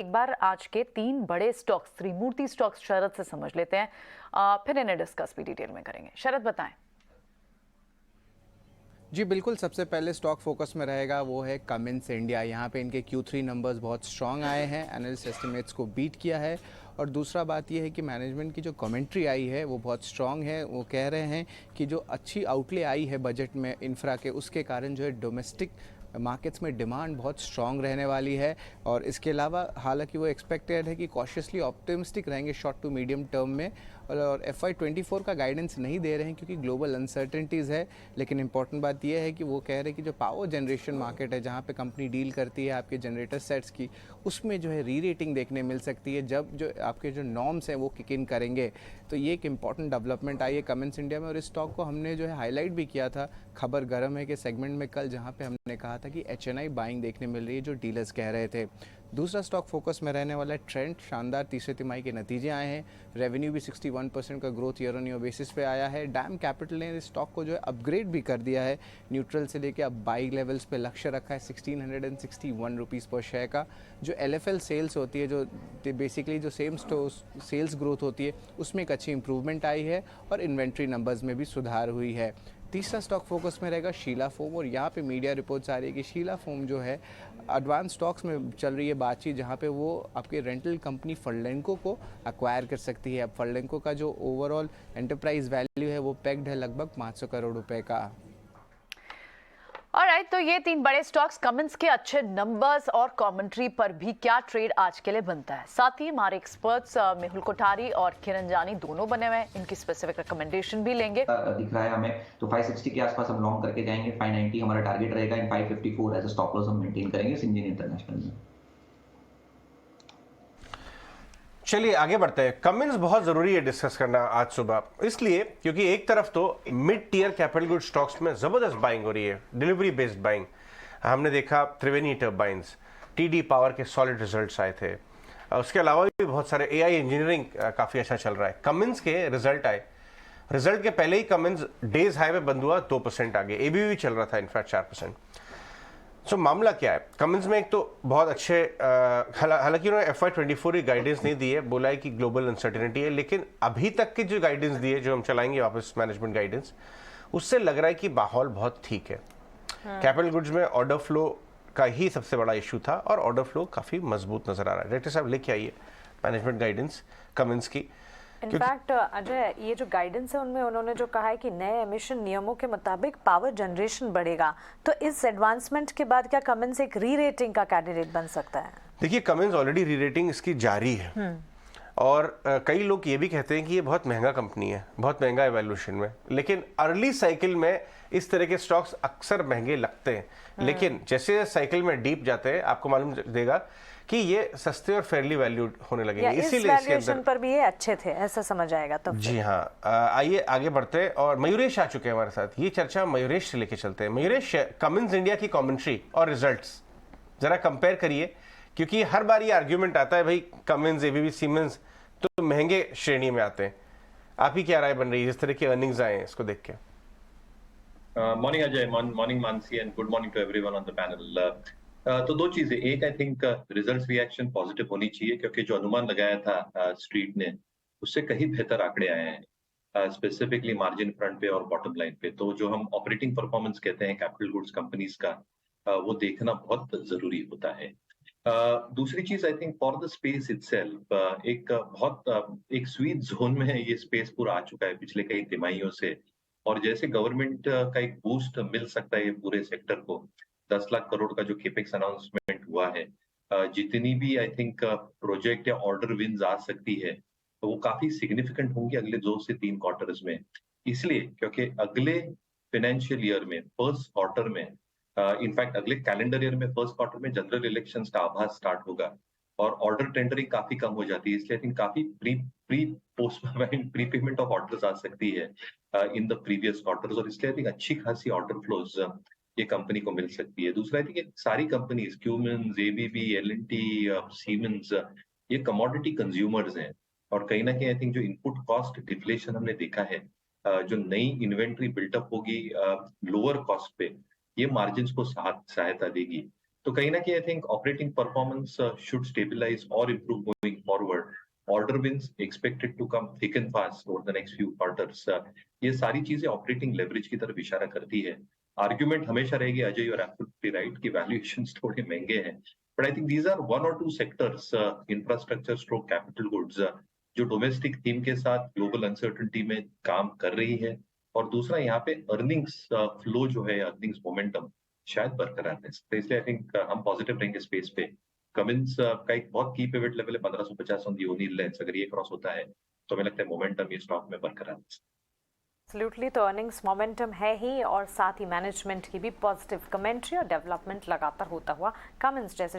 एक बार आज के 3 बड़े स्टॉक्स त्रिमूर्ति स्टॉक्स शरद से समझ लेते हैं, फिर इन्हें डिस्कस भी डिटेल में करेंगे। शरद बताएं। जी बिल्कुल, सबसे पहले स्टॉक फोकस में रहेगा वो है कमिंस इंडिया। यहाँ पे इनके Q3 नंबर्स बहुत स्ट्रांग आए हैं, एनालिस्ट एस्टिमेट्स को बीट किया है। और दूसरा बात ये है कि मैनेजमेंट की जो कमेंट्री आई है वो बहुत स्ट्रांग है। वो कह रहे हैं कि जो अच्छी आउटले आई है बजट में इंफ्रा के, उसके कारण जो है डोमेस्टिक मार्केट्स में डिमांड बहुत स्ट्रांग रहने वाली है। और इसके अलावा हालांकि वो एक्सपेक्टेड है कि कॉशियसली ऑप्टिमिस्टिक रहेंगे शॉर्ट टू मीडियम टर्म में। और FY24 का गाइडेंस नहीं दे रहे हैं क्योंकि ग्लोबल अनसर्टेनिटीज़ है। लेकिन इंपॉर्टेंट बात यह है कि वो कह रहे हैं कि जो पावर जनरेशन मार्केट है, जहाँ पे कंपनी डील करती है आपके जनरेटर सेट्स की, उसमें जो है री रेटिंग देखने मिल सकती है जब जो आपके जो नॉर्म्स हैं वो किक इन करेंगे। तो ये एक इंपॉर्टेंट डेवलपमेंट आई है कमिंस इंडिया में। और इस स्टॉक को हमने जो है हाईलाइट भी किया था खबर गर्म है कि सेगमेंट में कल, जहाँ पे हमने कहा था कि HNI बाइंग देखने मिल रही है जो डीलर्स कह रहे थे। दूसरा स्टॉक फोकस में रहने वाला है ट्रेंड। शानदार तीसरे तिमाही के नतीजे आए हैं, रेवेन्यू भी 61% का growth year on year basis पे आया है। डैम कैपिटल ने इस स्टॉक को जो है अपग्रेड भी कर दिया है, न्यूट्रल से लेके अब बाई लेवल्स पे लक्ष्य रखा है 1661 रुपीज़ पर शेयर का। जो LFL सेल्स होती है, जो बेसिकली जो सेम स्टोर सेल्स ग्रोथ होती है, उसमें एक अच्छी इंप्रूवमेंट आई है और इन्वेंट्री नंबर्स में भी सुधार हुई है। तीसरा स्टॉक फोकस में रहेगा शीला फोम। और यहाँ पे मीडिया रिपोर्ट्स आ रही है कि शीला फोम जो है एडवांस स्टॉक्स में चल रही है बातचीत, जहाँ पे वो आपके रेंटल कंपनी फर्लेंको को अक्वायर कर सकती है। अब फर्लेंको का जो ओवरऑल एंटरप्राइज वैल्यू है वो पेग्ड है लगभग 500 करोड़ रुपए का। ऑलराइट, तो ये 3 बड़े स्टॉक्स, कमिंस के अच्छे नंबर्स और कमेंट्री पर भी क्या ट्रेड आज के लिए बनता है। साथ ही हमारे एक्सपर्ट्स मेहुल कोठारी और किरण जानी दोनों बने हुए हैं, इनकी स्पेसिफिक रिकमेंडेशन भी लेंगे। दिख रहा है हमें, तो 560 के आसपास हम लॉन्ग करके जाएंगे। 590 हमारा टारगेट रहेगा and 554 as a stop loss हम मेंटेन करेंगे सिंजीन इंटरनेशनल में। चलिए आगे बढ़ते हैं। कमिंस बहुत जरूरी है डिस्कस करना आज सुबह, इसलिए क्योंकि एक तरफ तो mid tier capital good stocks में जबरदस्त बाइंग हो रही है, डिलीवरी बेस्ड बाइंग। हमने देखा त्रिवेणी टर्बाइंस, TD पावर के सॉलिड रिजल्ट्स आए थे। उसके अलावा भी बहुत सारे AI इंजीनियरिंग काफी अच्छा चल रहा है। कमिंस के रिजल्ट आए, रिजल्ट के पहले ही कमिंस डेज हाई में बंद हुआ 2% आगे, ABB चल रहा था इनफैक्ट 4%। सो मामला क्या है कमिंस में? एक तो बहुत अच्छे, हालांकि उन्होंने FY24 की गाइडेंस नहीं दी है, बोला है कि ग्लोबल अनसर्टेनिटी है, लेकिन अभी तक की जो गाइडेंस दी है, जो हम चलाएंगे वापस मैनेजमेंट गाइडेंस, उससे लग रहा है कि माहौल बहुत ठीक है। कैपिटल गुड्स में ऑर्डर फ्लो का ही सबसे बड़ा इशू था और ऑर्डर फ्लो काफी मजबूत नजर आ रहा है। डायरेक्टर साहब लेके आइए मैनेजमेंट गाइडेंस कमिंस की। इनफैक्ट अजय, ये जो गाइडेंस है उनमें उन्होंने जो कहा है कि नए एमिशन नियमों के मुताबिक पावर जनरेशन बढ़ेगा, तो इस एडवांसमेंट के बाद क्या कमिंस एक री रेटिंग का कैंडिडेट बन सकता है? देखिए, कमिंस ऑलरेडी री रेटिंग इसकी जारी है और कई लोग ये भी कहते हैं कि ये बहुत महंगा कंपनी है, बहुत महंगा है वैल्यूएशन में। लेकिन अर्ली साइकिल में इस तरह के स्टॉक्स अक्सर महंगे लगते हैं, लेकिन जैसे साइकिल में डीप जाते हैं आपको मालूम देगा कि ये सस्ते और फेयरली वैल्यूड होने लगेंगे। इसीलिए इसके अंदर पर भी ये अच्छे थे, ऐसा समझ आएगा तो। जी हाँ, आइए आगे बढ़ते हैं और मयूरेश आ चुके हैं हमारे साथ। ये चर्चा मयूरेश से लेके चलते हैं। मयूरेश, कमिंस इंडिया की कमेंट्री और रिजल्ट्स जरा कंपेयर करिए, क्योंकि हर बार ये आर्ग्यूमेंट आता है भाई कमिंस, ABB, सीमेंस तो महंगे श्रेणी में आते हैं। आप ही क्या राय बन रही है जिस तरह की अर्निंग्स आए हैं इसको देख के? Morning Ajay, morning Mansi and good morning to everyone on the panel. तो दो चीजें, एक I think results reaction positive होनी चाहिए, क्योंकि जो अनुमान लगाया था स्ट्रीट ने उससे कहीं बेहतर आंकड़े आए हैं, स्पेसिफिकली मार्जिन फ्रंट पे और बॉटम लाइन पे। तो जो हम ऑपरेटिंग परफॉर्मेंस कहते हैं कैपिटल गुड्स कंपनीज का, वो देखना बहुत जरूरी होता है। दूसरी चीज, I think for the space itself, एक स्वीट जोन में ये स्पेस पूरा आ चुका है पिछले कई तिमाहियों से। और जैसे गवर्नमेंट का एक बूस्ट मिल सकता है ये पूरे सेक्टर को, 10 लाख करोड़ का जो केपेक्स अनाउंसमेंट हुआ है, जितनी भी आई थिंक प्रोजेक्ट या ऑर्डर विन्स आ सकती है, तो वो काफी सिग्निफिकेंट होंगी अगले 2 से 3 क्वार्टर्स में। इसलिए क्योंकि अगले फाइनेंशियल ईयर में फर्स्ट क्वार्टर में, इनफैक्ट अगले कैलेंडर ईयर में फर्स्ट क्वार्टर में जनरल इलेक्शंस का आभास स्टार्ट होगा और ऑर्डर टेंडरिंग काफी कम हो जाती है। इसलिए आई थिंक काफी प्री पेमेंट ऑफ ऑर्डर्स आ सकती है इन द प्रीवियस क्वार्टर्स, और इसलिए आई थिंक अच्छी खासी ऑर्डर फ्लोज ये कंपनी को मिल सकती है। दूसरा, आई थिंक सारी companies, Cummins, ABB, L&T, siemens, ये कमोडिटी कंज्यूमर्स हैं, और कहीं ना कहीं आई थिंक जो इनपुट कॉस्ट डिफ्लेशन हमने देखा है, जो नई इन्वेंट्री बिल्टअप होगी लोअर कॉस्ट पे, ये मार्जिन्स को सहायता देगी। तो कहीं ना कहीं I think operating performance should stabilize और improve going forward. Order wins expected to come thick and fast over the next few quarters. ये सारी चीजें ऑपरेटिंग लेवरेज की तरफ इशारा करती है. आर्ग्यूमेंट हमेशा रहेगी, Ajay you are absolutely right, कि वैल्यूएशंस थोड़े महंगे हैं, but I think these are one और two sectors, infrastructure stroke capital goods, जो डोमेस्टिक थीम के साथ ग्लोबल अनसर्टेनिटी में काम कर रही है. और दूसरा यहाँ पे अर्निंग्स फ्लो जो है, अर्निंग्स मोमेंटम शायद बरकरार रह सकते हैं. इसलिए आई थिंक हम पॉजिटिव रहेंगे स्पेस पे. कमिंस का एक बहुत की पिवट लेवल है 1550 ऑन दी ओनिल लेंस. अगर ये क्रॉस होता है तो हमें लगता है मोमेंटम ये स्टॉक में बरकरार है. एब्सोल्युटली, तो अर्निंग्स मोमेंटम है ही और साथ ही मैनेजमेंट की भी पॉजिटिव कमेंट्री और डेवलपमेंट लगातार होता हुआ कमिंस जैसे